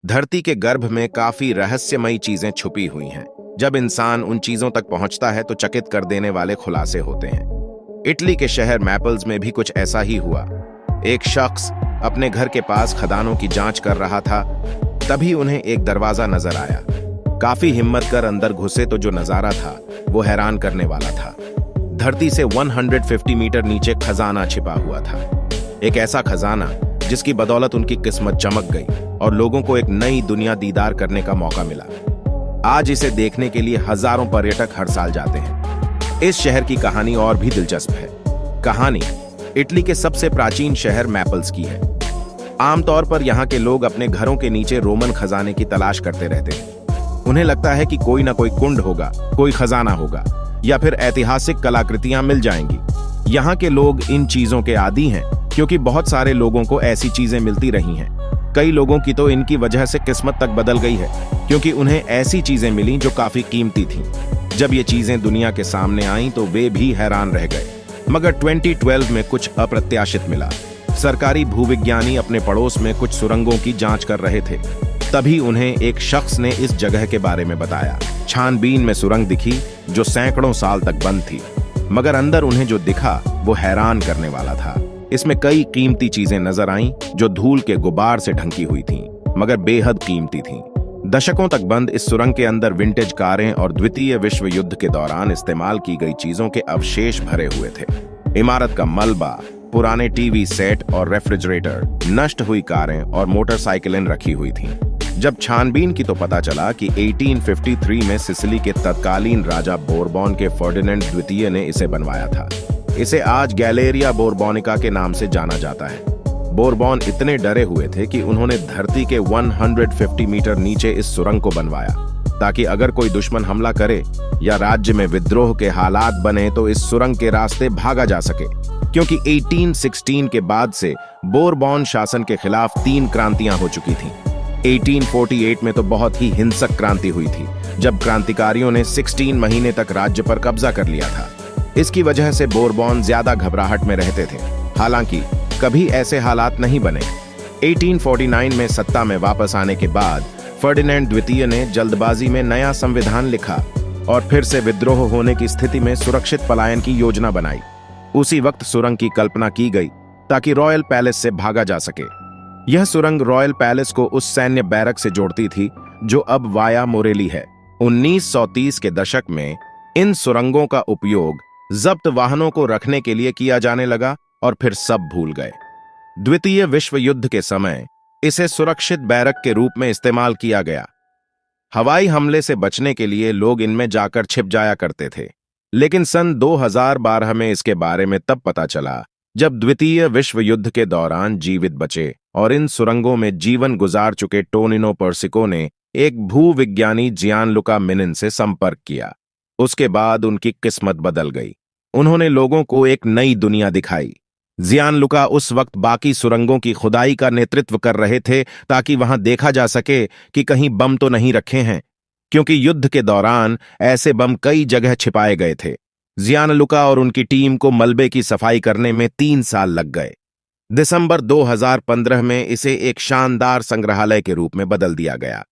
धरती के गर्भ में काफी रहस्यमयी चीजें छुपी हुई हैं। जब इंसान उन चीजों तक पहुंचता है तो चकित कर देने वाले खुलासे होते हैं। इटली के शहर मैपल्स में भी कुछ ऐसा ही हुआ। एक शख्स अपने घर के पास खदानों की जांच कर रहा था, तभी उन्हें एक दरवाजा नजर आया। काफी हिम्मत कर अंदर घुसे तो जो नजारा था वो हैरान करने वाला था। धरती से 150 मीटर नीचे खजाना छिपा हुआ था। एक ऐसा खजाना जिसकी बदौलत उनकी किस्मत चमक गई और लोगों को एक नई दुनिया दीदार करने का मौका मिला। आज इसे देखने के लिए हजारों पर्यटक हर साल जाते हैं। इस शहर की कहानी और भी दिलचस्प है। कहानी इटली के सबसे प्राचीन शहर मैपल्स की है। आमतौर पर यहाँ के लोग अपने घरों के नीचे रोमन खजाने की तलाश करते रहते हैं। उन्हें लगता है कि कोई ना कोई कुंड होगा, कोई खजाना होगा या फिर ऐतिहासिक कलाकृतियां मिल जाएंगी। यहाँ के लोग इन चीजों के आदी हैं क्योंकि बहुत सारे लोगों को ऐसी चीजें मिलती रही हैं। कई लोगों की तो इनकी वजह से किस्मत तक बदल गई है क्योंकि उन्हें ऐसी चीजें मिली जो काफी कीमती थीं। जब ये चीजें दुनिया के सामने आईं तो वे भी हैरान रह गए। मगर 2012 में कुछ अप्रत्याशित मिला। सरकारी भूविज्ञानी अपने पड़ोस में कुछ सुरंगों की जांच कर रहे थे। तभी उन्हें एक शख्स ने इस जगह के बारे में बताया। छानबीन में सुरंग दिखी जो सैकड़ों साल तक बंद थी, मगर अंदर उन्हें जो दिखा वो हैरान करने वाला था। इसमें कई कीमती चीजें नजर आईं जो धूल के गुबार से ढंकी हुई थीं, मगर बेहद कीमती थीं। दशकों तक बंद इस सुरंग के अंदर विंटेज कारें और द्वितीय विश्व युद्ध के दौरान इस्तेमाल की गई चीजों के अवशेष भरे हुए थे। इमारत का मलबा, पुराने टीवी सेट और रेफ्रिजरेटर, नष्ट हुई कारें और मोटरसाइकिलें रखी हुई थीं। जब छानबीन की तो पता चला कि 1853 में सिसिली के तत्कालीन राजा बोरबॉन के फर्डिनेंड द्वितीय ने इसे बनवाया था। इसे आज गैलेरिया बोरबॉनिका के नाम से जाना जाता है। बोरबॉन इतने डरे हुए थे कि उन्होंने धरती के 150 मीटर नीचे इस सुरंग को बनवाया ताकि अगर कोई दुश्मन हमला करे या राज्य में विद्रोह के हालात बने तो इस सुरंग के रास्ते भागा जा सके। क्योंकि 1816 के बाद से बोरबॉन शासन के खिलाफ 3 क्रांतियां हो चुकी थीं। 1848 में तो बहुत ही हिंसक क्रांति हुई थी जब क्रांतिकारियों ने 16 महीने तक राज्य पर कब्जा कर लिया था। इसकी वजह से बोरबॉन ज्यादा घबराहट में रहते थे। हालांकि कभी ऐसे हालात नहीं बने। 1849 में सत्ता में वापस आने के बाद फर्डिनेंड द्वितीय ने जल्दबाजी में नया संविधान लिखा और फिर से विद्रोह होने की स्थिति में सुरक्षित पलायन की योजना बनाई। उसी वक्त सुरंग की कल्पना की गई ताकि रॉयल पैलेस से भागा जा सके। यह सुरंग रॉयल पैलेस को उस सैन्य बैरक से जोड़ती थी जो अब वाया मोरेली है। 1930 के दशक में इन सुरंगों का उपयोग जब्त वाहनों को रखने के लिए किया जाने लगा और फिर सब भूल गए। द्वितीय विश्व युद्ध के समय इसे सुरक्षित बैरक के रूप में इस्तेमाल किया गया। हवाई हमले से बचने के लिए लोग इनमें जाकर छिप जाया करते थे। लेकिन सन 2012 में इसके बारे में तब पता चला जब द्वितीय विश्व युद्ध के दौरान जीवित बचे और इन सुरंगों में जीवन गुजार चुके टोनिनो पर्सिको ने एक भूविज्ञानी जियानलुका मिनिन से संपर्क किया। उसके बाद उनकी किस्मत बदल गई। उन्होंने लोगों को एक नई दुनिया दिखाई। जियानलुका उस वक्त बाकी सुरंगों की खुदाई का नेतृत्व कर रहे थे ताकि वहां देखा जा सके कि कहीं बम तो नहीं रखे हैं, क्योंकि युद्ध के दौरान ऐसे बम कई जगह छिपाए गए थे। जियानलुका और उनकी टीम को मलबे की सफाई करने में 3 साल लग गए। दिसंबर 2015 में इसे एक शानदार संग्रहालय के रूप में बदल दिया गया।